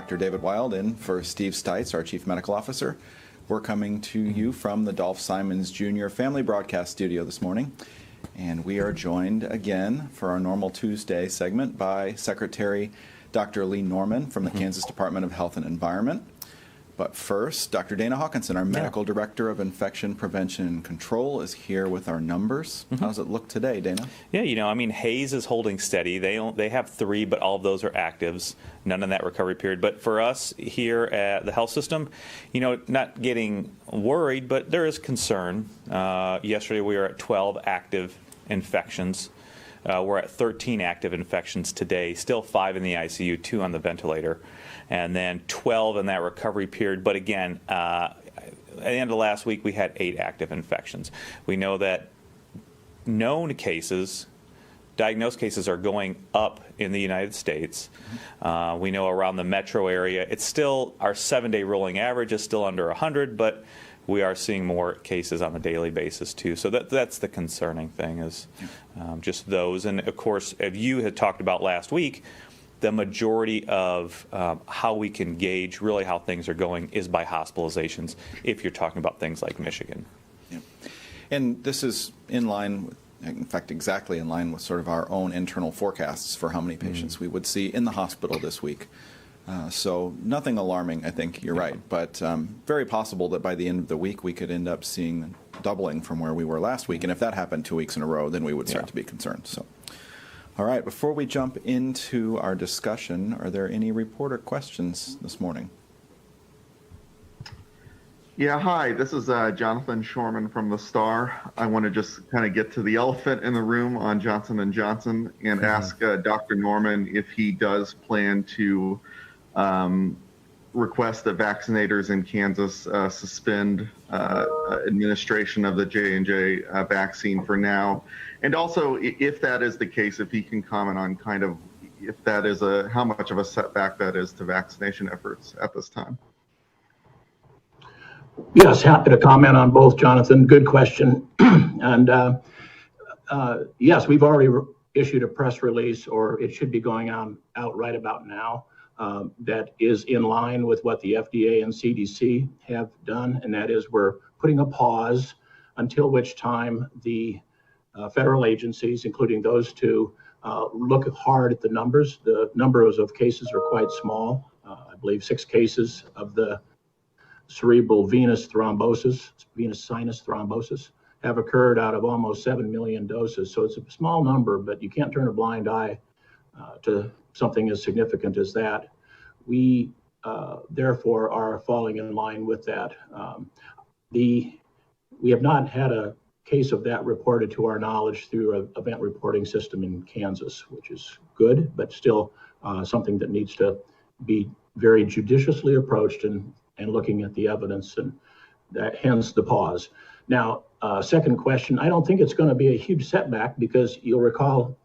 Dr. David Wild in for Steve Stites, our Chief Medical Officer. We're coming to you from the Dolph Simons Jr. Family Broadcast Studio this morning. And we are joined again for our normal Tuesday segment by Secretary Dr. Lee Norman from the Kansas Department of Health and Environment. But first, Dr. Dana Hawkinson, our Medical Director of Infection Prevention and Control, is here with our numbers. How does it look today, Dana? Yeah, Hayes is holding steady. They have 3, but all of those are actives, none in that recovery period. But for us here at the health system, not getting worried, but there is concern. Yesterday we were at 12 active infections. We're at 13 active infections today, still 5 in the ICU, 2 on the ventilator, and then 12 in that recovery period. But again, at the end of last week, we had 8 active infections. We know that known cases, diagnosed cases, are going up in the United States. We know around the metro area, it's still, our 7-day rolling average is still under 100, but we are seeing more cases on a daily basis too. So that's the concerning thing, is just those. And of course, as you had talked about last week, the majority of how we can gauge really how things are going is by hospitalizations, if you're talking about things like Michigan. Yeah. And this is in line, in fact, exactly in line with sort of our own internal forecasts for how many patients we would see in the hospital this week. So nothing alarming, I think you're right, but very possible that by the end of the week we could end up seeing doubling from where we were last week. And if that happened 2 weeks in a row, then we would start to be concerned. So, all right, before we jump into our discussion, are there any reporter questions this morning? Yeah, hi, this is Jonathan Shorman from the Star. I want to just kind of get to the elephant in the room on Johnson & Johnson and ask Dr. Norman if he does plan to request that vaccinators in Kansas suspend administration of the J&J vaccine for now. And also, if that is the case, if he can comment on kind of if that is how much of a setback that is to vaccination efforts at this time. Yes, happy to comment on both, Jonathan. Good question. And yes, we've already issued a press release, or it should be going out right about now, that is in line with what the FDA and CDC have done, and that is we're putting a pause until which time the federal agencies, including those two, look hard at the numbers. The numbers of cases are quite small. I believe 6 cases of the cerebral venous thrombosis, venous sinus thrombosis, have occurred out of almost 7 million doses. So it's a small number, but you can't turn a blind eye to something as significant as that. We therefore are falling in line with that. We have not had a case of that reported to our knowledge through an event reporting system in Kansas, which is good, but still something that needs to be very judiciously approached and looking at the evidence, and that hence the pause. Now, second question, I don't think it's going to be a huge setback, because you'll recall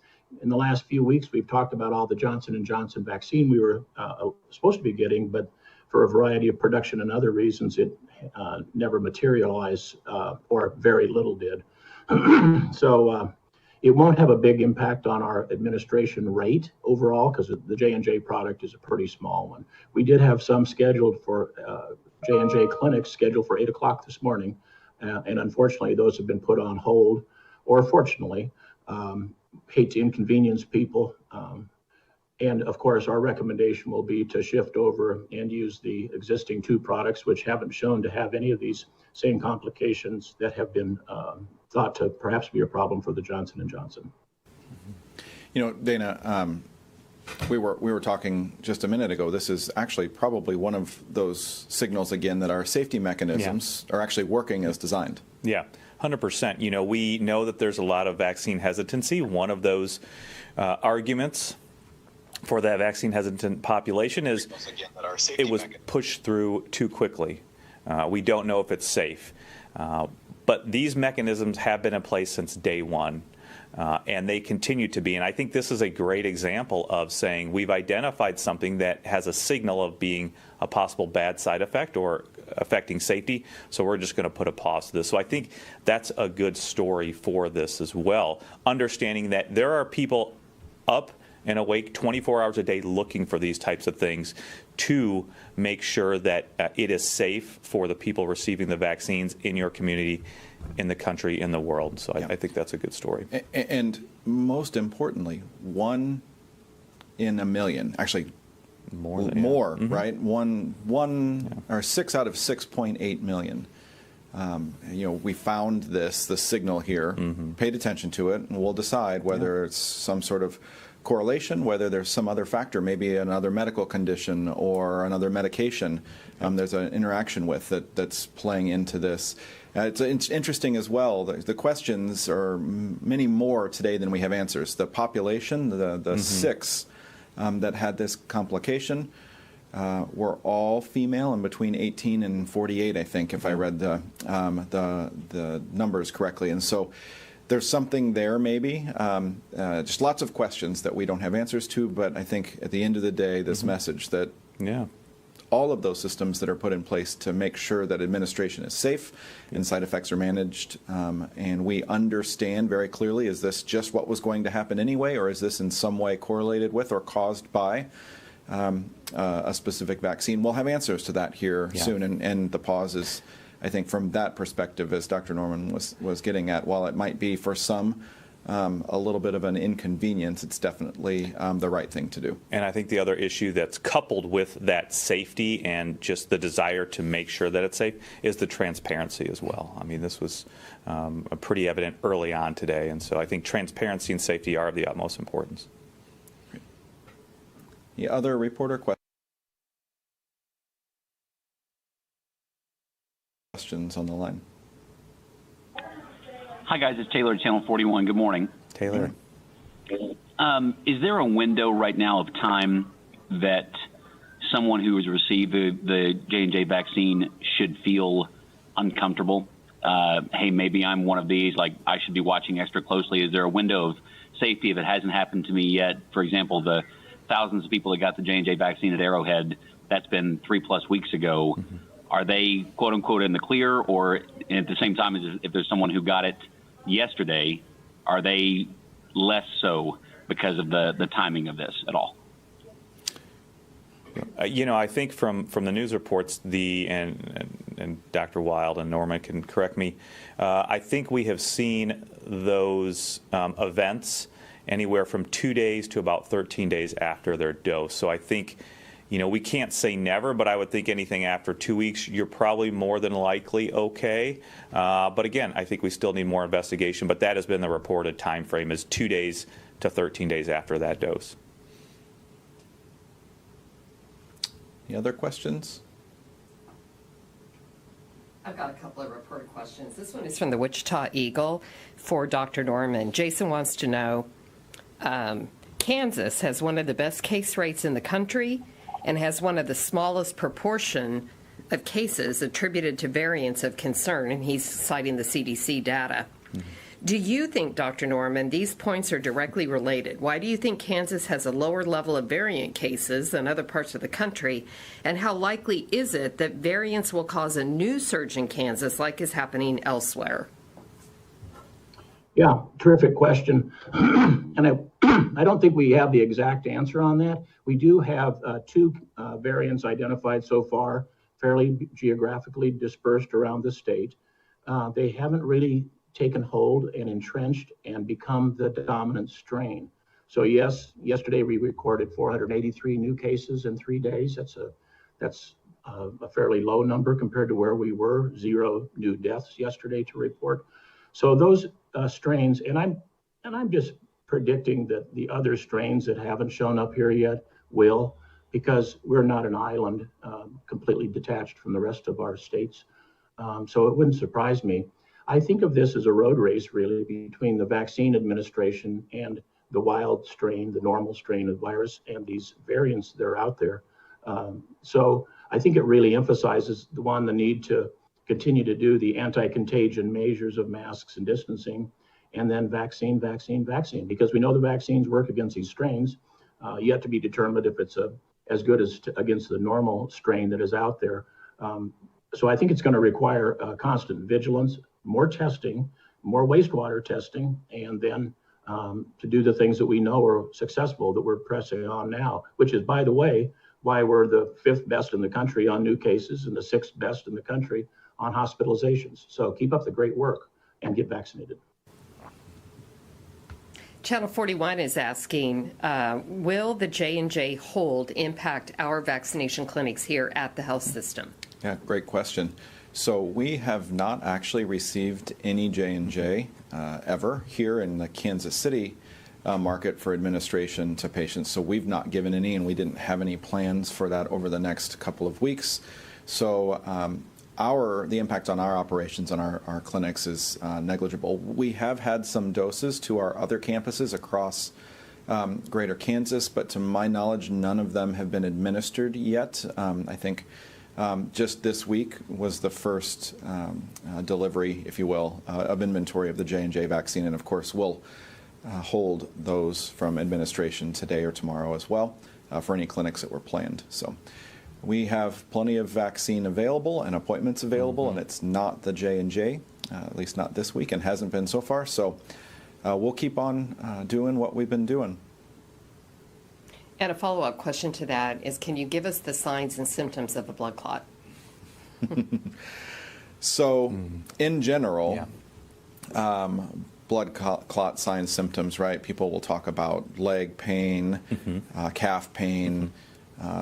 in the last few weeks we've talked about all the Johnson & Johnson vaccine we were supposed to be getting, but for a variety of production and other reasons it never materialized, or very little did. So it won't have a big impact on our administration rate overall, because the J&J product is a pretty small one. We did have some scheduled for J&J clinics scheduled for 8 o'clock this morning, and unfortunately those have been put on hold, or fortunately. Hate to inconvenience people. And of course, our recommendation will be to shift over and use the existing 2 products, which haven't shown to have any of these same complications that have been thought to perhaps be a problem for the Johnson & Johnson. Dana, we were talking just a minute ago. This is actually probably one of those signals again that our safety mechanisms are actually working as designed. Yeah. 100%. We know that there's a lot of vaccine hesitancy. One of those arguments for that vaccine hesitant population is it was pushed through too quickly. We don't know if it's safe. But these mechanisms have been in place since day one, and they continue to be. And I think this is a great example of saying we've identified something that has a signal of being a possible bad side effect or affecting safety, so we're just going to put a pause to this. So I think that's a good story for this as well, understanding that there are people up and awake 24 hours a day looking for these types of things to make sure that it is safe for the people receiving the vaccines in your community, in the country, in the world. So I think that's a good story. And most importantly, 1 in a million, actually more, right? Or 6 out of 6.8 million. We found the signal here, paid attention to it, and we'll decide whether it's some sort of correlation, whether there's some other factor, maybe another medical condition or another medication there's an interaction with that's playing into this. It's interesting as well. The questions are many more today than we have answers. The population, the 6 that had this complication, were all female and between 18 and 48, I think, if I read the numbers correctly. And so there's something there, maybe. Just lots of questions that we don't have answers to. But I think at the end of the day, this message that all of those systems that are put in place to make sure that administration is safe and side effects are managed, and we understand very clearly, is this just what was going to happen anyway, or is this in some way correlated with or caused by a specific vaccine? We'll have answers to that here soon, and the pause is, I think, from that perspective, as Dr. Norman was getting at, while it might be for some a little bit of an inconvenience, it's definitely the right thing to do. And I think the other issue that's coupled with that safety and just the desire to make sure that it's safe is the transparency as well. I mean, this was pretty evident early on today, and so I think transparency and safety are of the utmost importance. The other reporter questions on the line? Hi, guys. It's Taylor, Channel 41. Good morning. Taylor. Is there a window right now of time that someone who has received the J&J vaccine should feel uncomfortable? Hey, maybe I'm one of these, like I should be watching extra closely. Is there a window of safety if it hasn't happened to me yet? For example, the thousands of people that got the J&J vaccine at Arrowhead, that's been 3+ weeks ago. Are they, quote unquote, in the clear? Or at the same time, as if there's someone who got it yesterday, are they less so because of the timing of this at all? I think from the news reports, and Dr. Wild and Norman can correct me, I think we have seen those events anywhere from 2 days to about 13 days after their dose. So I think, we can't say never, but I would think anything after 2 weeks, you're probably more than likely okay. But again, I think we still need more investigation, but that has been the reported time frame, is 2 days to 13 days after that dose. Any other questions? I've got a couple of reported questions. This one is from the Wichita Eagle for Dr. Norman. Jason wants to know, Kansas has one of the best case rates in the country and has one of the smallest proportion of cases attributed to variants of concern, and he's citing the CDC data. Do you think, Dr. Norman, these points are directly related? Why do you think Kansas has a lower level of variant cases than other parts of the country? And how likely is it that variants will cause a new surge in Kansas like is happening elsewhere? Yeah, terrific question. And I don't think we have the exact answer on that. We do have 2 variants identified so far, fairly geographically dispersed around the state. They haven't really taken hold and entrenched and become the dominant strain. So yes, yesterday we recorded 483 new cases in 3 days. That's a fairly low number compared to where we were, 0 new deaths yesterday to report. So those strains, and I'm just predicting that the other strains that haven't shown up here yet will, because we're not an island completely detached from the rest of our states. So it wouldn't surprise me. I think of this as a road race, really, between the vaccine administration and the wild strain, the normal strain of virus, and these variants that are out there. So I think it really emphasizes the need to continue to do the anti-contagion measures of masks and distancing, and then vaccine, because we know the vaccines work against these strains, yet to be determined if it's as good as against the normal strain that is out there. So I think it's going to require constant vigilance, more testing, more wastewater testing, and then to do the things that we know are successful that we're pressing on now, which is, by the way, why we're the 5th best in the country on new cases and the 6th best in the country on hospitalizations. So keep up the great work and get vaccinated. Channel 41 is asking, will the J&J hold impact our vaccination clinics here at the health system? Yeah, great question. So we have not actually received any J&J ever here in the Kansas City market for administration to patients. So we've not given any, and we didn't have any plans for that over the next couple of weeks. So the impact on our operations on our clinics is negligible. We have had some doses to our other campuses across greater Kansas, but to my knowledge, none of them have been administered yet. I think just this week was the first delivery, if you will, of inventory of the J&J vaccine, and of course we'll hold those from administration today or tomorrow as well for any clinics that were planned. So we have plenty of vaccine available and appointments available, and it's not the J&J, at least not this week, and hasn't been so far. So we'll keep on doing what we've been doing. And a follow-up question to that is, can you give us the signs and symptoms of a blood clot? So in general, blood clot signs, symptoms, right? People will talk about leg pain, calf pain,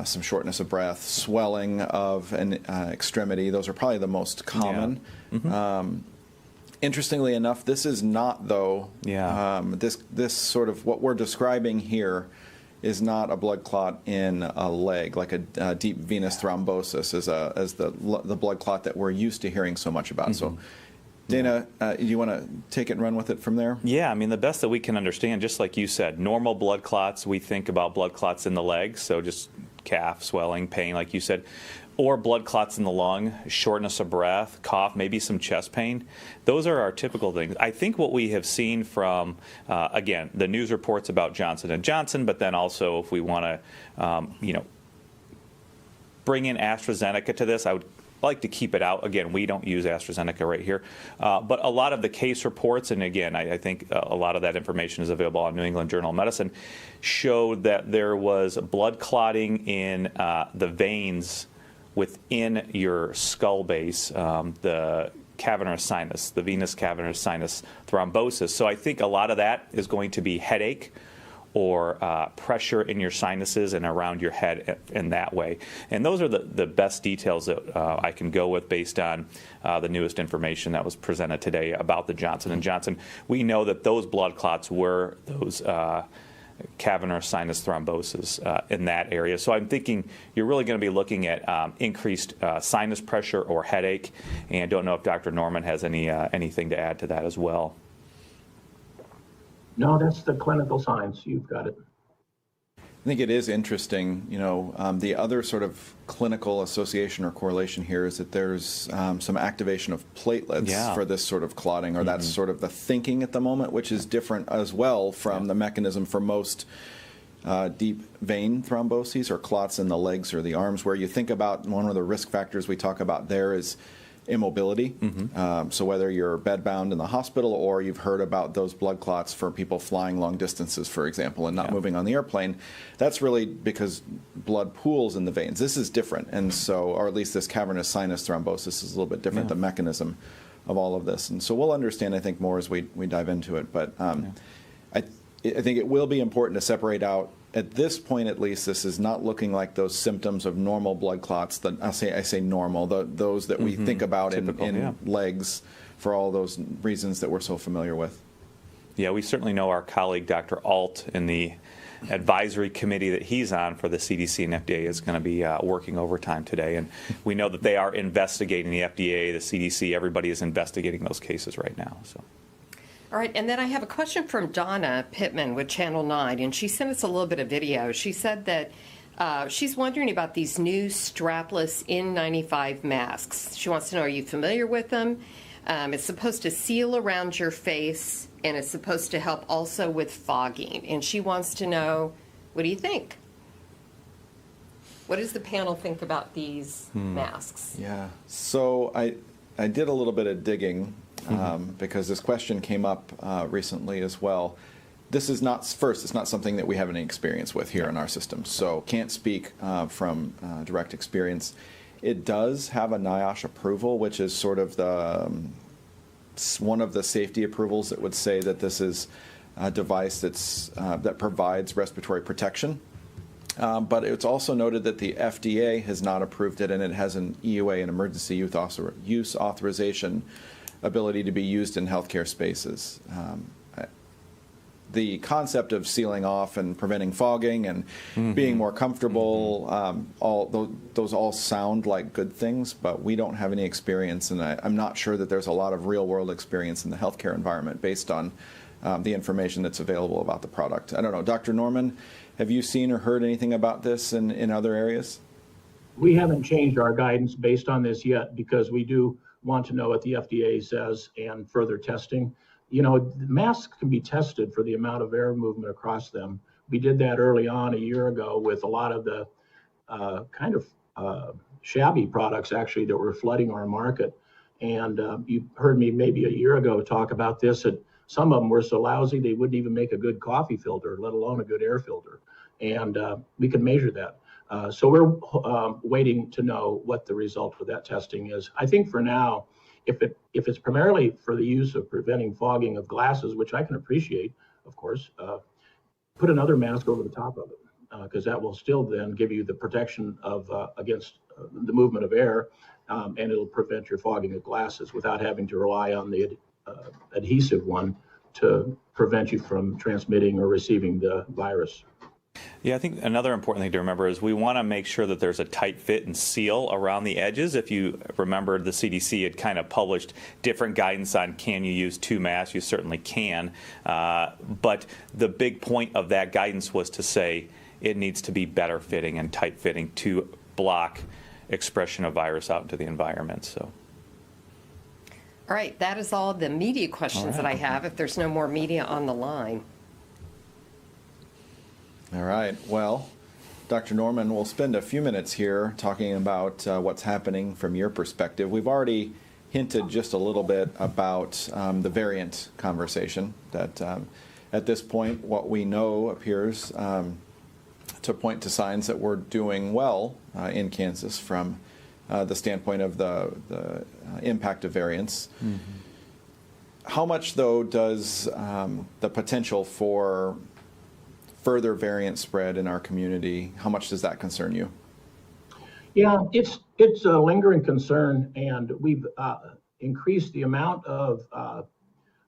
some shortness of breath, swelling of an extremity. Those are probably the most common. Interestingly enough, this is not, though, this sort of what we're describing here is not a blood clot in a leg, like a deep venous thrombosis as the blood clot that we're used to hearing so much about. So, Dana, do you want to take it and run with it from there? Yeah, I mean, the best that we can understand, just like you said, normal blood clots, we think about blood clots in the legs, so just calf, swelling, pain, like you said, or blood clots in the lung, shortness of breath, cough, maybe some chest pain. Those are our typical things. I think what we have seen from, again, the news reports about Johnson & Johnson, but then also if we want to, bring in AstraZeneca to this, I would like to keep it out. Again, we don't use AstraZeneca right here. But a lot of the case reports, and again, I think a lot of that information is available on New England Journal of Medicine, showed that there was blood clotting in the veins within your skull base, the cavernous sinus, the venous cavernous sinus thrombosis. So I think a lot of that is going to be headache or pressure in your sinuses and around your head in that way. And those are the best details that I can go with based on the newest information that was presented today about the Johnson & Johnson. We know that those blood clots were those cavernous sinus thrombosis in that area. So I'm thinking you're really going to be looking at increased sinus pressure or headache, and don't know if Dr. Norman has anything to add to that as well. No, that's the clinical signs. You've got it. I think it is interesting, the other sort of clinical association or correlation here is that there's some activation of platelets for this sort of clotting, or that's sort of the thinking at the moment, which is different as well from the mechanism for most deep vein thromboses or clots in the legs or the arms, where you think about one of the risk factors we talk about there is immobility. So whether you're bedbound in the hospital or you've heard about those blood clots for people flying long distances, for example, and not moving on the airplane, that's really because blood pools in the veins. This is different, and so, or at least this cavernous sinus thrombosis is a little bit different, the mechanism of all of this. And so we'll understand, I think, more as we dive into it. But I think it will be important to separate out, at this point at least, this is not looking like those symptoms of normal blood clots. That I say normal, those that we think about typical, in legs, for all those reasons that we're so familiar with. Yeah, we certainly know our colleague Dr. Alt in the advisory committee that he's on for the CDC and FDA is going to be working overtime today, and we know that they are investigating, the FDA, the CDC, everybody is investigating those cases right now. So. All right, and then I have a question from Donna Pittman with Channel 9, and she sent us a little bit of video. She said that she's wondering about these new strapless N95 masks. She wants to know, are you familiar with them? It's supposed to seal around your face, and it's supposed to help also with fogging. And she wants to know, what do you think? What does the panel think about these masks? Yeah, so I did a little bit of digging because this question came up recently as well. this is not, first, it's not something that we have any experience with here in our system, so can't speak from direct experience. It does have a NIOSH approval, which is sort of the one of the safety approvals that would say that this is a device that provides respiratory protection. But it's also noted that the FDA has not approved it, and it has an EUA, an emergency use authorization, ability to be used in healthcare spaces. The concept of sealing off and preventing fogging and being more comfortable, those all sound like good things, but we don't have any experience, and I'm not sure that there's a lot of real-world experience in the healthcare environment based on the information that's available about the product. I don't know, Dr. Norman, have you seen or heard anything about this in other areas? We haven't changed our guidance based on this yet because we do want to know what the FDA says and further testing. You know, the masks can be tested for the amount of air movement across them. We did that early on a year ago with a lot of the shabby products actually that were flooding our market. And you heard me maybe a year ago talk about this, that some of them were so lousy they wouldn't even make a good coffee filter, let alone a good air filter. And we can measure that. So we're waiting to know what the result of that testing is. I think for now, if it's primarily for the use of preventing fogging of glasses, which I can appreciate, of course, put another mask over the top of it, because that will still then give you the protection of against the movement of air, and it'll prevent your fogging of glasses without having to rely on the adhesive one to prevent you from transmitting or receiving the virus. Yeah, I think another important thing to remember is we want to make sure that there's a tight fit and seal around the edges. If you remember, the CDC had kind of published different guidance on can you use two masks. You certainly can. But the big point of that guidance was to say it needs to be better fitting and tight fitting to block expression of virus out into the environment. So. All right, that is all the media questions that I have, if there's no more media on the line. All right. Well, Dr. Norman, we'll spend a few minutes here talking about what's happening from your perspective. We've already hinted just a little bit about the variant conversation, that at this point, what we know appears to point to signs that we're doing well in Kansas from the standpoint of the impact of variants. Mm-hmm. How much, though, does the potential for further variant spread in our community, how much does that concern you? Yeah, it's a lingering concern, and we've increased the amount of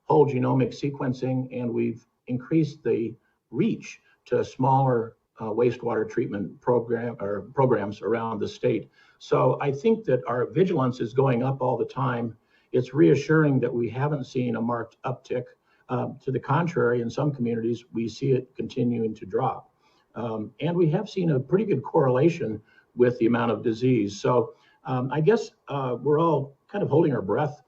whole genomic sequencing, and we've increased the reach to smaller wastewater treatment programs around the state. So I think that our vigilance is going up all the time. It's reassuring that we haven't seen a marked uptick. To the contrary, in some communities, we see it continuing to drop. And we have seen a pretty good correlation with the amount of disease. So I guess we're all kind of holding our breath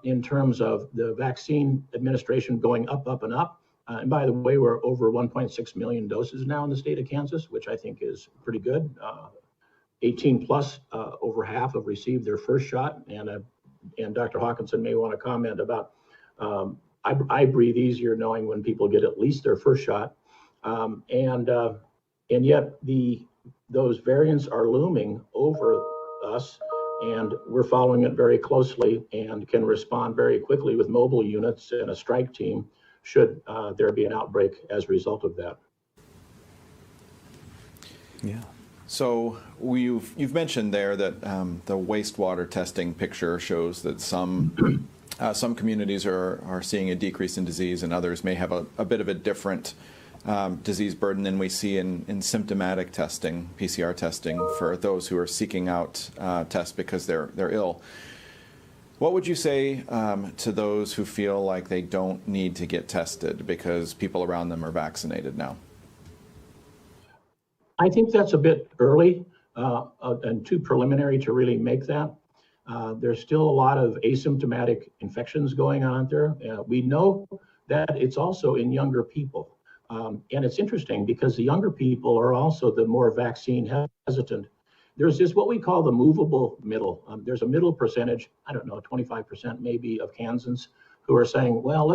in terms of the vaccine administration going up, up, and up. And by the way, we're over 1.6 million doses now in the state of Kansas, which I think is pretty good. 18 plus, over half have received their first shot. And Dr. Hawkinson may want to comment about I breathe easier knowing when people get at least their first shot, and yet those variants are looming over us, and we're following it very closely and can respond very quickly with mobile units and a strike team should there be an outbreak as a result of that. Yeah. So you've mentioned there that the wastewater testing picture shows that some communities are seeing a decrease in disease, and others may have a bit of a different disease burden than we see in symptomatic testing, PCR testing, for those who are seeking out tests because they're ill. What would you say to those who feel like they don't need to get tested because people around them are vaccinated now? I think that's a bit early and too preliminary to really make that. There's still a lot of asymptomatic infections going on there. We know that it's also in younger people. And it's interesting because the younger people are also the more vaccine hesitant. There's this what we call the movable middle. There's a middle percentage, I don't know, 25% maybe of Kansans who are saying, well,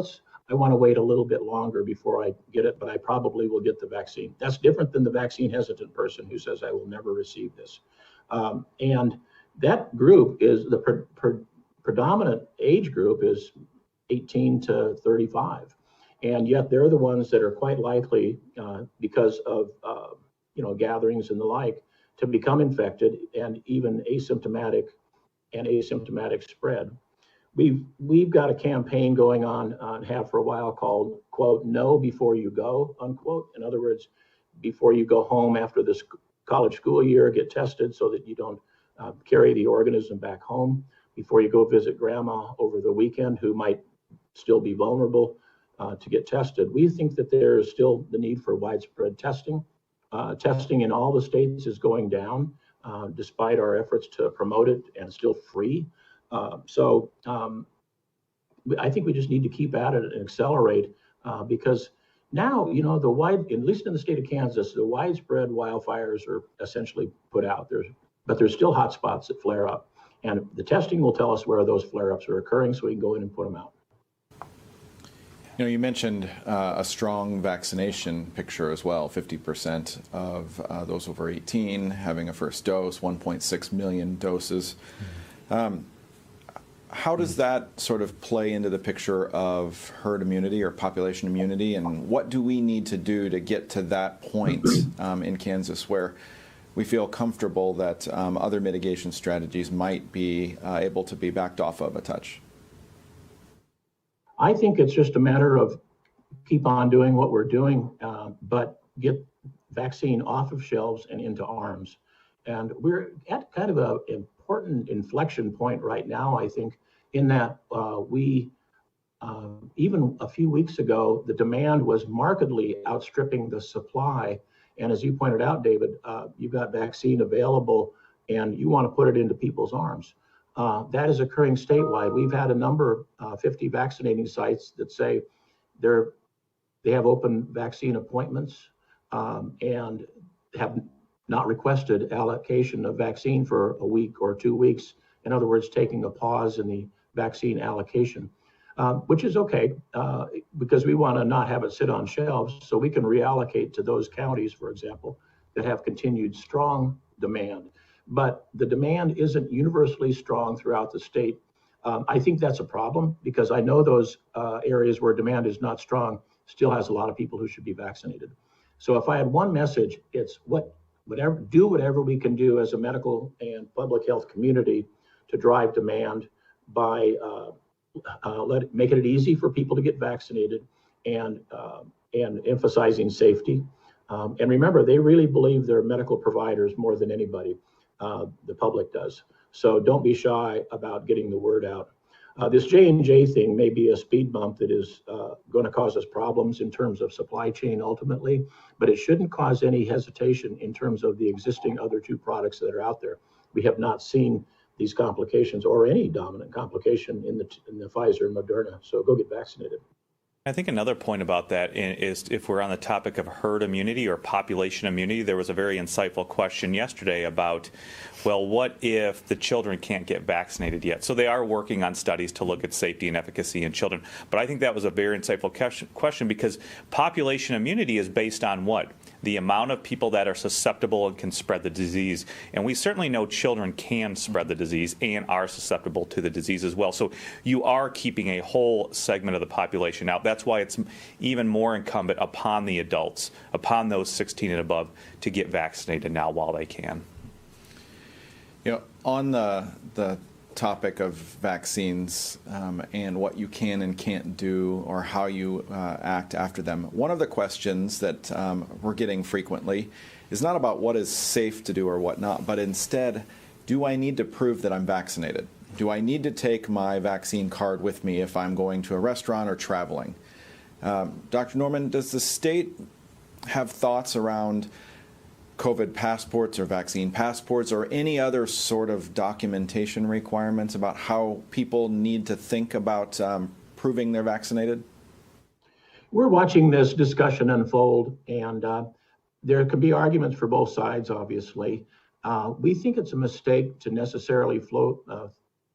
I want to wait a little bit longer before I get it, but I probably will get the vaccine. That's different than the vaccine hesitant person who says, I will never receive this. And that group is the predominant age group is 18 to 35. And yet they're the ones that are quite likely, because of gatherings and the like, to become infected and even asymptomatic spread. We've got a campaign going on, have for a while, called, quote, "Know before you go," unquote. In other words, before you go home after this college school year, get tested so that you don't carry the organism back home. Before you go visit grandma over the weekend, who might still be vulnerable, to get tested. We think that there is still the need for widespread testing. Testing in all the states is going down, despite our efforts to promote it, and still free. So I think we just need to keep at it and accelerate, because now, at least in the state of Kansas, the widespread wildfires are essentially put out. But there's still hot spots that flare up. And the testing will tell us where those flare-ups are occurring so we can go in and put them out. You mentioned a strong vaccination picture as well. 50% of those over 18 having a first dose, 1.6 million doses. How does that sort of play into the picture of herd immunity or population immunity, and what do we need to do to get to that point in Kansas where we feel comfortable that other mitigation strategies might be able to be backed off of a touch? I think it's just a matter of keep on doing what we're doing, but get vaccine off of shelves and into arms. And we're at kind of an important inflection point right now, I think, in that we, even a few weeks ago, the demand was markedly outstripping the supply. And as you pointed out, David, you've got vaccine available and you want to put it into people's arms. That is occurring statewide. We've had a number, 50 vaccinating sites that say they have open vaccine appointments and have not requested allocation of vaccine for a week or 2 weeks. In other words, taking a pause in the vaccine allocation, which is okay, because we want to not have it sit on shelves so we can reallocate to those counties, for example, that have continued strong demand. But the demand isn't universally strong throughout the state. I think that's a problem, because I know those areas where demand is not strong still has a lot of people who should be vaccinated. So if I had one message, it's do whatever we can do as a medical and public health community to drive demand by making it easy for people to get vaccinated and emphasizing safety. And remember, they really believe they're medical providers more than anybody. The public does. So don't be shy about getting the word out. This J&J thing may be a speed bump that is going to cause us problems in terms of supply chain ultimately, but it shouldn't cause any hesitation in terms of the existing other two products that are out there. We have not seen these complications or any dominant complication in the Pfizer and Moderna. So go get vaccinated. I think another point about that is, if we're on the topic of herd immunity or population immunity, there was a very insightful question yesterday about, well, what if the children can't get vaccinated yet? So they are working on studies to look at safety and efficacy in children. But I think that was a very insightful question, because population immunity is based on what? The amount of people that are susceptible and can spread the disease. And we certainly know children can spread the disease and are susceptible to the disease as well. So you are keeping a whole segment of the population out. That's why it's even more incumbent upon the adults, upon those 16 and above, to get vaccinated now while they can. On the topic of vaccines and what you can and can't do, or how you act after them, one of the questions that we're getting frequently is not about what is safe to do or what not, but instead, do I need to prove that I'm vaccinated? Do I need to take my vaccine card with me if I'm going to a restaurant or traveling? Dr. Norman, does the state have thoughts around COVID passports or vaccine passports or any other sort of documentation requirements about how people need to think about proving they're vaccinated? We're watching this discussion unfold, and there could be arguments for both sides, obviously. We think it's a mistake to necessarily throw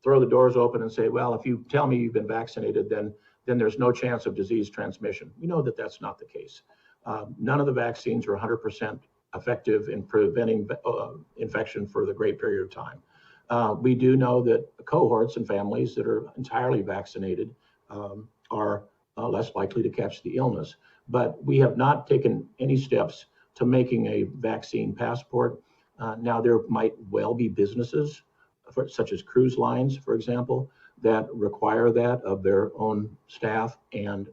the doors open and say, well, if you tell me you've been vaccinated, then then there's no chance of disease transmission. We know that that's not the case. None of the vaccines are 100% effective in preventing infection for the great period of time. We do know that cohorts and families that are entirely vaccinated are less likely to catch the illness. But we have not taken any steps to making a vaccine passport. Now, there might well be businesses, such as cruise lines, for example, that require that of their own staff and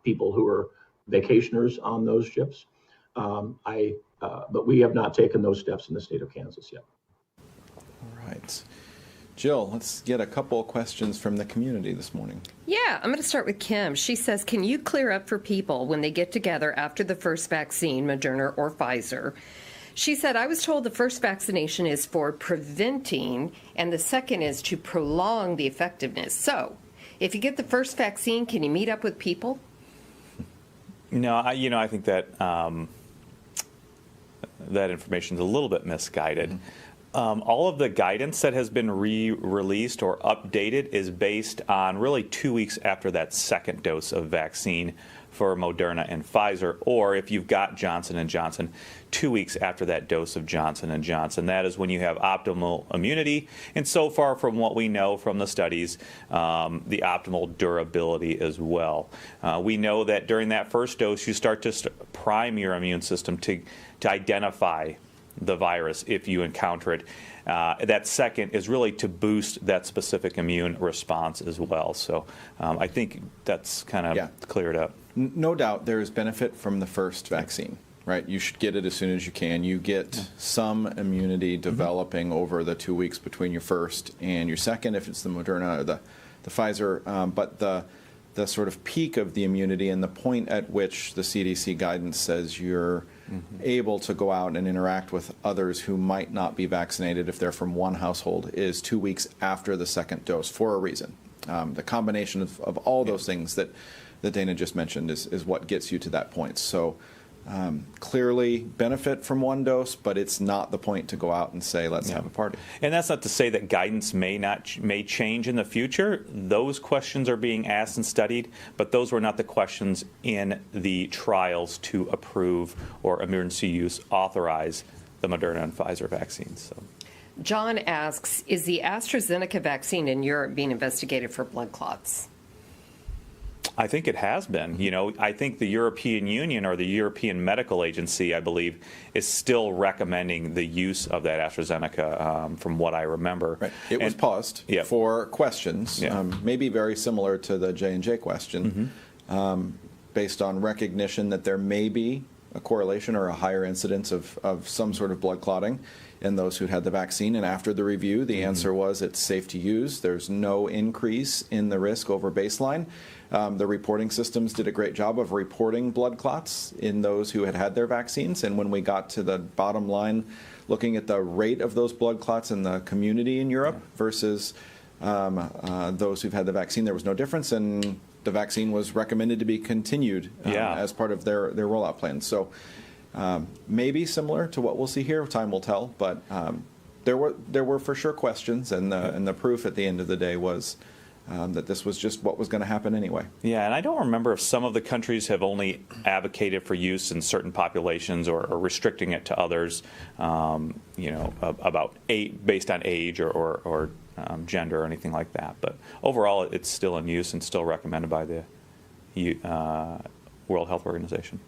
people who are vacationers on those ships. But we have not taken those steps in the state of Kansas yet. All right. Jill, let's get a couple of questions from the community this morning. Yeah, I'm going to start with Kim. She says, can you clear up for people when they get together after the first vaccine, Moderna or Pfizer? She said, I was told the first vaccination is for preventing and the second is to prolong the effectiveness. So if you get the first vaccine, can you meet up with people? No, I think that that information is a little bit misguided. Mm-hmm. All of the guidance that has been re-released or updated is based on really 2 weeks after that second dose of vaccine for Moderna and Pfizer, or if you've got Johnson & Johnson, 2 weeks after that dose of Johnson & Johnson. That is when you have optimal immunity, and so far from what we know from the studies, the optimal durability as well. We know that during that first dose, you start to prime your immune system to identify the virus if you encounter it. That second is really to boost that specific immune response as well. So I think that's kind of cleared up. No doubt there is benefit from the first vaccine, right? You should get it as soon as you can. You get some immunity developing over the 2 weeks between your first and your second, if it's the Moderna or the Pfizer. But the sort of peak of the immunity and the point at which the CDC guidance says you're able to go out and interact with others who might not be vaccinated if they're from one household is 2 weeks after the second dose for a reason. The combination of all those things that Dana just mentioned is what gets you to that point. So clearly benefit from one dose, but it's not the point to go out and say, let's have a party. And that's not to say that guidance may change in the future. Those questions are being asked and studied, but those were not the questions in the trials to approve or emergency use authorize the Moderna and Pfizer vaccines. So. John asks, is the AstraZeneca vaccine in Europe being investigated for blood clots? I think it has been. I think the European Union or the European Medical Agency, I believe, is still recommending the use of that AstraZeneca, from what I remember. Right. It was paused for questions, maybe very similar to the J&J question, based on recognition that there may be a correlation or a higher incidence of some sort of blood clotting in those who had the vaccine. And after the review, the answer was it's safe to use. There's no increase in the risk over baseline. The reporting systems did a great job of reporting blood clots in those who had their vaccines. And when we got to the bottom line, looking at the rate of those blood clots in the community in Europe versus those who've had the vaccine, there was no difference. And the vaccine was recommended to be continued as part of their rollout plan. So maybe similar to what we'll see here. Time will tell. But there were for sure questions, and the proof at the end of the day was that this was just what was going to happen anyway. Yeah, and I don't remember if some of the countries have only advocated for use in certain populations or restricting it to others, about based on age or gender or anything like that. But overall, it's still in use and still recommended by the World Health Organization.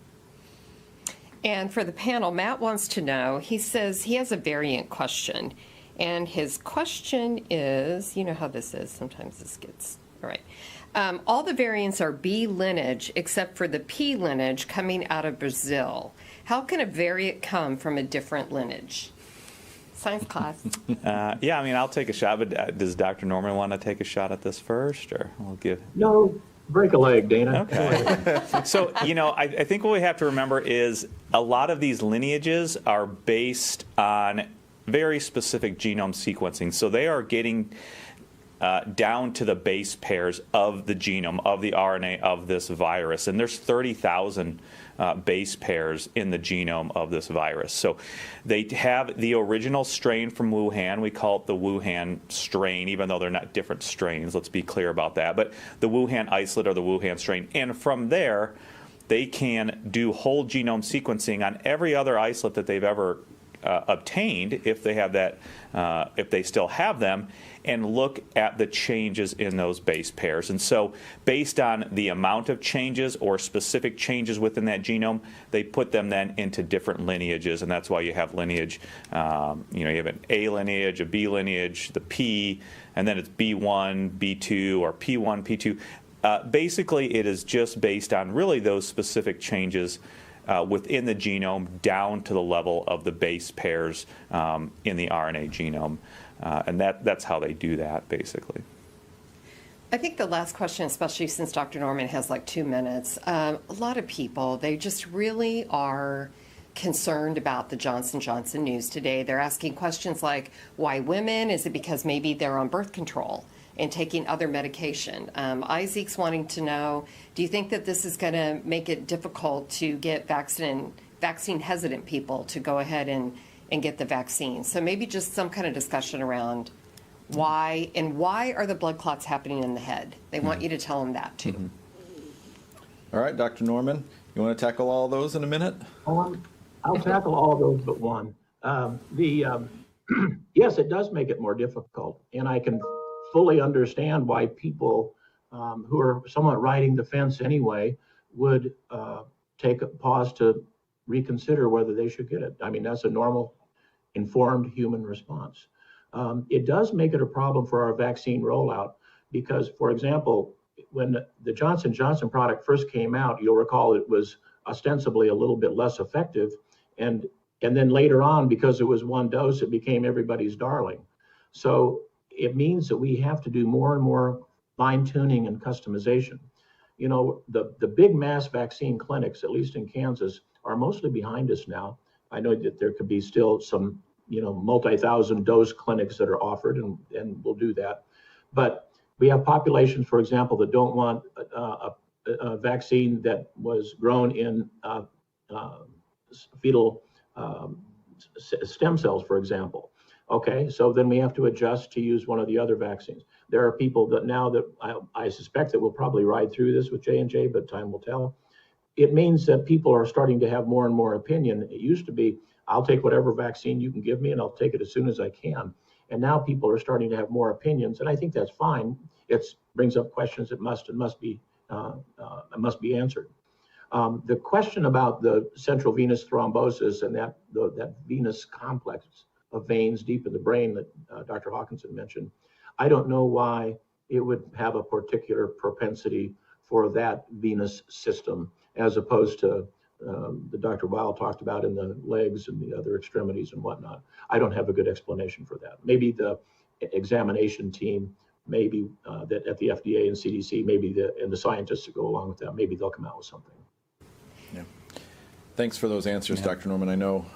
And for the panel, Matt wants to know, he says he has a variant question. And his question is, you know how this is, sometimes this gets, all right. All the variants are B lineage except for the P lineage coming out of Brazil. How can a variant come from a different lineage? Science class. I'll take a shot, but does Dr. Norman want to take a shot at this first, or we'll give? No, break a leg, Dana. Okay. So, I think what we have to remember is a lot of these lineages are based on very specific genome sequencing. So they are getting down to the base pairs of the genome, of the RNA of this virus. And there's 30,000 base pairs in the genome of this virus. So they have the original strain from Wuhan. We call it the Wuhan strain, even though they're not different strains. Let's be clear about that. But the Wuhan isolate or the Wuhan strain. And from there, they can do whole genome sequencing on every other isolate that they've ever obtained, if they have that, if they still have them, and look at the changes in those base pairs. And so based on the amount of changes or specific changes within that genome, they put them then into different lineages, and that's why you have lineage, you have an A lineage, a B lineage, the P, and then it's B1, B2, or P1, P2. Basically, it is just based on really those specific changes within the genome down to the level of the base pairs in the RNA genome. And that's how they do that, basically. I think the last question, especially since Dr. Norman has like 2 minutes, a lot of people, they just really are concerned about the Johnson & Johnson news today. They're asking questions like, why women? Is it because maybe they're on birth control and taking other medication? Isaac's wanting to know, do you think that this is going to make it difficult to get vaccine hesitant people to go ahead and get the vaccine? So maybe just some kind of discussion around why are the blood clots happening in the head? They want you to tell them that too. Mm-hmm. All right, Dr. Norman, you want to tackle all those in a minute? I'll tackle all of those but one. Yes, it does make it more difficult, and I can fully understand why people who are somewhat riding the fence anyway would take a pause to reconsider whether they should get it. I mean, that's a normal, informed human response. It does make it a problem for our vaccine rollout because, for example, when the Johnson & Johnson product first came out, you'll recall it was ostensibly a little bit less effective. And then later on, because it was one dose, it became everybody's darling. So it means that we have to do more and more fine tuning and customization. You know, the big mass vaccine clinics, at least in Kansas, are mostly behind us now. I know that there could be still some, multi-thousand dose clinics that are offered, and we'll do that. But we have populations, for example, that don't want a vaccine that was grown in fetal stem cells, for example. Okay, so then we have to adjust to use one of the other vaccines. There are people that now that I suspect that we'll probably ride through this with J&J, but time will tell. It means that people are starting to have more and more opinion. It used to be, I'll take whatever vaccine you can give me and I'll take it as soon as I can. And now people are starting to have more opinions, and I think that's fine. It brings up questions that must be answered. The question about the central venous thrombosis and that venous complex of veins deep in the brain that Dr. Hawkinson mentioned, I don't know why it would have a particular propensity for that venous system as opposed to the Dr. Weil talked about in the legs and the other extremities and whatnot. I don't have a good explanation for that. Maybe the examination team, maybe that at the FDA and CDC, maybe the scientists that go along with that, maybe they'll come out with something. Yeah. Thanks for those answers, Dr. Norman. I know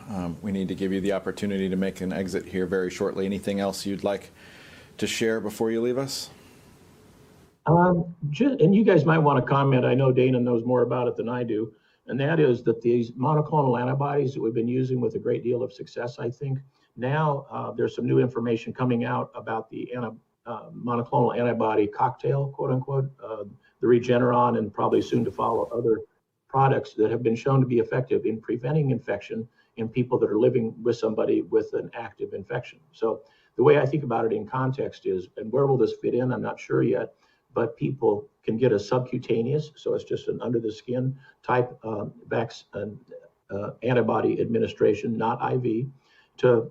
we need to give you the opportunity to make an exit here very shortly. Anything else you'd like to share before you leave us? And you guys might want to comment. I know Dana knows more about it than I do. And that is that these monoclonal antibodies that we've been using with a great deal of success, I think, now there's some new information coming out about the monoclonal antibody cocktail, quote unquote, the Regeneron, and probably soon to follow other products that have been shown to be effective in preventing infection in people that are living with somebody with an active infection. So the way I think about it in context is, and where will this fit in? I'm not sure yet, but people can get a subcutaneous, so it's just an under the skin type antibody administration, not IV, to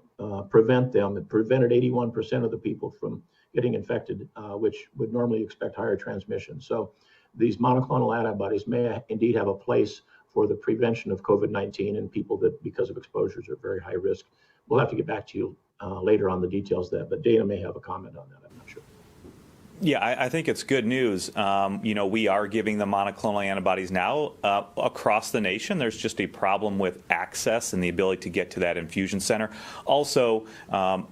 prevent them. It prevented 81% of the people from getting infected, which would normally expect higher transmission. So these monoclonal antibodies may indeed have a place for the prevention of COVID-19 in people that, because of exposures, are very high risk. We'll have to get back to you later on the details of that, but Dana may have a comment on that, I'm not sure. Yeah, I think it's good news. We are giving the monoclonal antibodies now across the nation. There's just a problem with access and the ability to get to that infusion center. Also,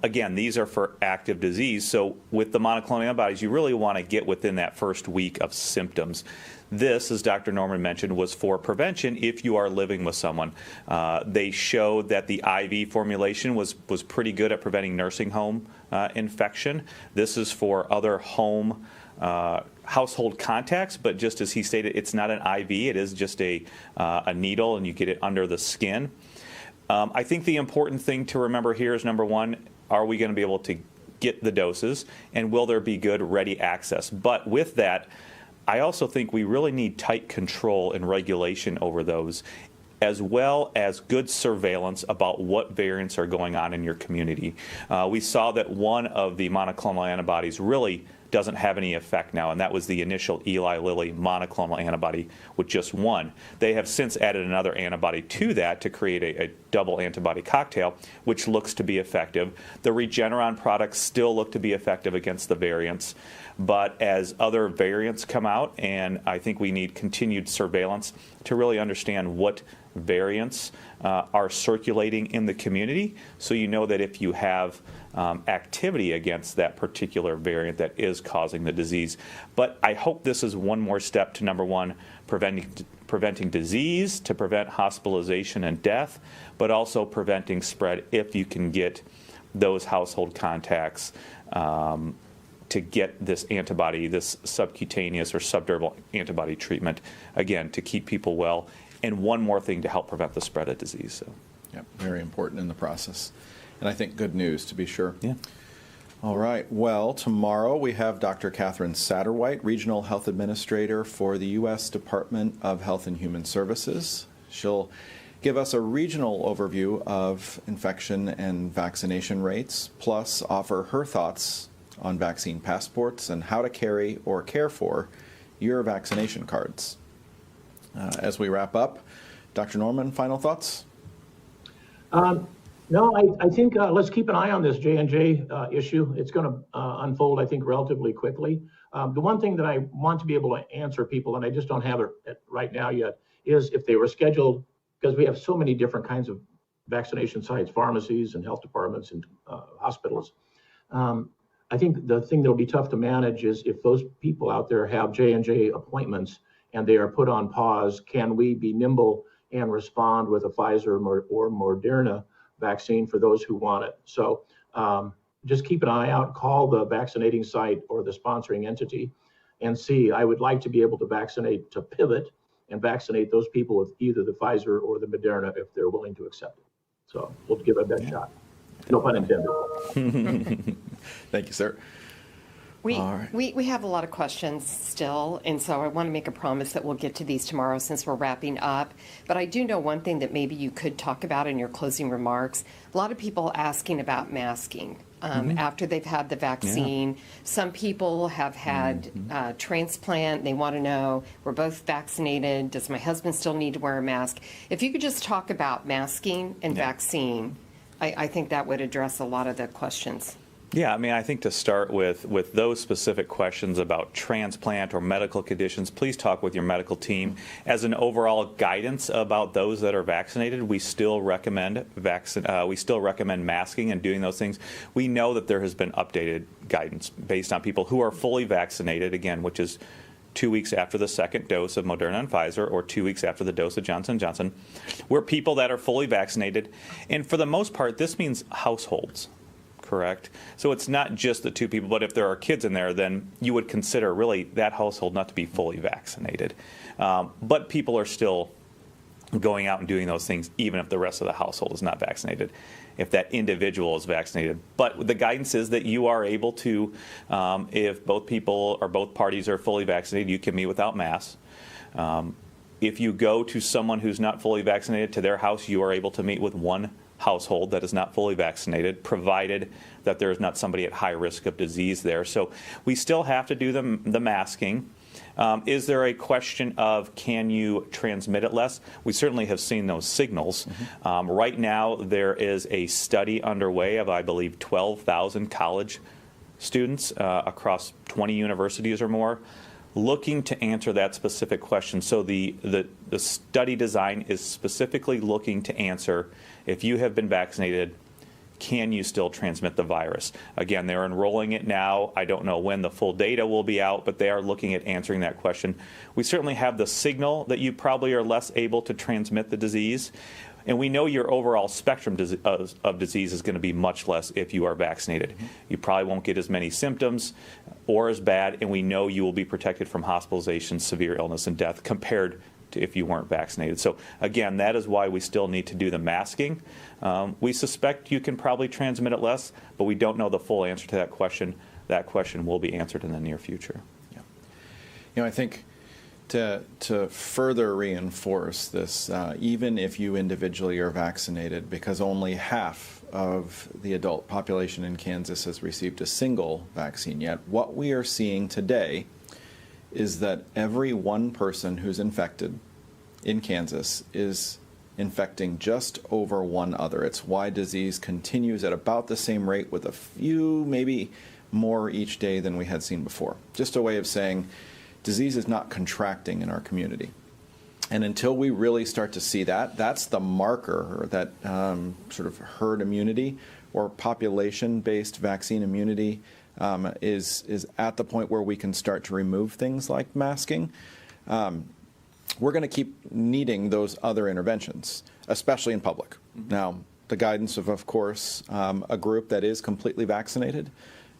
again, these are for active disease. So with the monoclonal antibodies, you really want to get within that first week of symptoms. This, as Dr. Norman mentioned, was for prevention if you are living with someone. They showed that the IV formulation was pretty good at preventing nursing home infection. This is for other home household contacts, but just as he stated, it's not an IV. It is just a needle, and you get it under the skin. I think the important thing to remember here is, number one, are we going to be able to get the doses, and will there be good, ready access? But with that, I also think we really need tight control and regulation over those, as well as good surveillance about what variants are going on in your community. We saw that one of the monoclonal antibodies really doesn't have any effect now, and that was the initial Eli Lilly monoclonal antibody with just one. They have since added another antibody to that to create a double antibody cocktail, which looks to be effective. The Regeneron products still look to be effective against the variants, but as other variants come out, and I think we need continued surveillance to really understand what variants are circulating in the community, so you know that if you have activity against that particular variant that is causing the disease. But I hope this is one more step to, number one, preventing disease, to prevent hospitalization and death, but also preventing spread if you can get those household contacts to get this antibody, this subcutaneous or subdermal antibody treatment, again, to keep people well. And one more thing to help prevent the spread of disease. So. Yep, very important in the process. And I think good news, to be sure. Yeah. All right. Well, tomorrow we have Dr. Catherine Satterwhite, Regional Health Administrator for the U.S. Department of Health and Human Services. She'll give us a regional overview of infection and vaccination rates, plus offer her thoughts on vaccine passports and how to carry or care for your vaccination cards. As we wrap up, Dr. Norman, final thoughts? No, I think let's keep an eye on this J&J issue. It's going to unfold, I think, relatively quickly. The one thing that I want to be able to answer people, and I just don't have it right now yet, is if they were scheduled, because we have so many different kinds of vaccination sites, pharmacies and health departments and hospitals. I think the thing that'll be tough to manage is if those people out there have J&J appointments and they are put on pause, can we be nimble and respond with a Pfizer or Moderna vaccine for those who want it? So just keep an eye out, call the vaccinating site or the sponsoring entity and see. I would like to be able to pivot and vaccinate those people with either the Pfizer or the Moderna if they're willing to accept it. So we'll give it that shot. No pun intended. Thank you, sir. We have a lot of questions still, and so I want to make a promise that we'll get to these tomorrow since we're wrapping up. But I do know one thing that maybe you could talk about in your closing remarks. A lot of people asking about masking after they've had the vaccine. Yeah. Some people have had transplant. They want to know, we're both vaccinated. Does my husband still need to wear a mask? If you could just talk about masking and vaccine, I think that would address a lot of the questions. Yeah, I mean, I think to start with those specific questions about transplant or medical conditions, please talk with your medical team. As an overall guidance about those that are vaccinated, we still recommend masking and doing those things. We know that there has been updated guidance based on people who are fully vaccinated, again, which is 2 weeks after the second dose of Moderna and Pfizer, or 2 weeks after the dose of Johnson & Johnson. We're people that are fully vaccinated, and for the most part, this means households. Correct. So it's not just the two people, but if there are kids in there, then you would consider really that household not to be fully vaccinated. But people are still going out and doing those things, even if the rest of the household is not vaccinated, if that individual is vaccinated. But the guidance is that you are able to, if both people or both parties are fully vaccinated, you can meet without masks. If you go to someone who's not fully vaccinated to their house, you are able to meet with one household that is not fully vaccinated, provided that there is not somebody at high risk of disease there. So we still have to do the masking. Is there a question of can you transmit it less? We certainly have seen those signals. Right now there is a study underway of, I believe, 12,000 college students across 20 universities or more, looking to answer that specific question. So the study design is specifically looking to answer, if you have been vaccinated, can you still transmit the virus? Again, they're enrolling it now. I don't know when the full data will be out, but they are looking at answering that question. We certainly have the signal that you probably are less able to transmit the disease. And we know your overall spectrum of disease is going to be much less if you are vaccinated. You probably won't get as many symptoms or as bad, and we know you will be protected from hospitalization, severe illness, and death compared to if you weren't vaccinated. So again, that is why we still need to do the masking. We suspect you can probably transmit it less, but we don't know the full answer to that question. That question will be answered in the near future. Yeah. You know, I think to further reinforce this, even if you individually are vaccinated, because only half of the adult population in Kansas has received a single vaccine yet, what we are seeing today is that every one person who's infected in Kansas is infecting just over one other. It's why disease continues at about the same rate, with a few, maybe more each day than we had seen before. Just a way of saying disease is not contracting in our community. And until we really start to see that, that's the marker, or that sort of herd immunity or population-based vaccine immunity is at the point where we can start to remove things like masking. We're going to keep needing those other interventions, especially in public. Now, the guidance of course, a group that is completely vaccinated,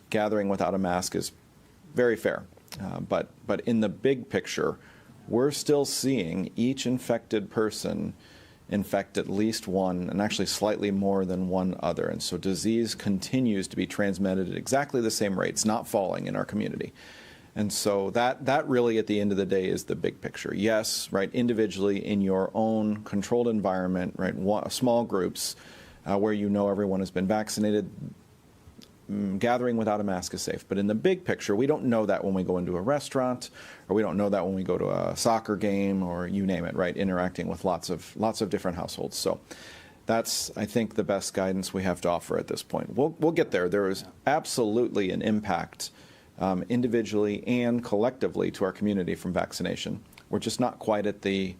gathering without a mask is very fair. But in the big picture, we're still seeing each infected person infect at least one, and actually slightly more than one other. And so disease continues to be transmitted at exactly the same rates, not falling in our community. And so that really, at the end of the day, is the big picture. Yes, right, individually in your own controlled environment, right, small groups where you know everyone has been vaccinated, gathering without a mask is safe. But in the big picture, we don't know that when we go into a restaurant, or we don't know that when we go to a soccer game, or you name it, right, interacting with lots of different households. So that's, I think, the best guidance we have to offer at this point. We'll get there. There is absolutely an impact individually and collectively to our community from vaccination. We're just not quite at the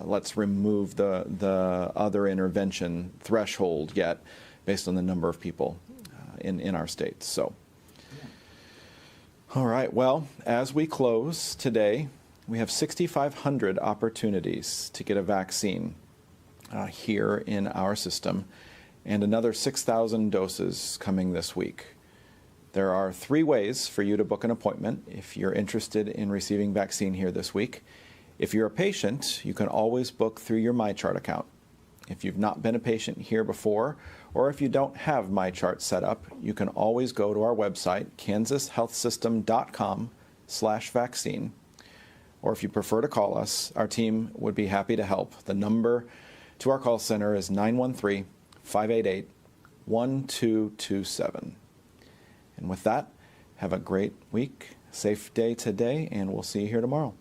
let's remove the other intervention threshold yet, based on the number of people in our state. So, all right, well, as we close today, we have 6,500 opportunities to get a vaccine here in our system, and another 6,000 doses coming this week. There are 3 ways for you to book an appointment if you're interested in receiving vaccine here this week. If you're a patient, you can always book through your MyChart account. If you've not been a patient here before, or if you don't have MyChart set up, you can always go to our website, kansashealthsystem.com/vaccine. Or if you prefer to call us, our team would be happy to help. The number to our call center is 913-588-1227. And with that, have a great week, safe day today, and we'll see you here tomorrow.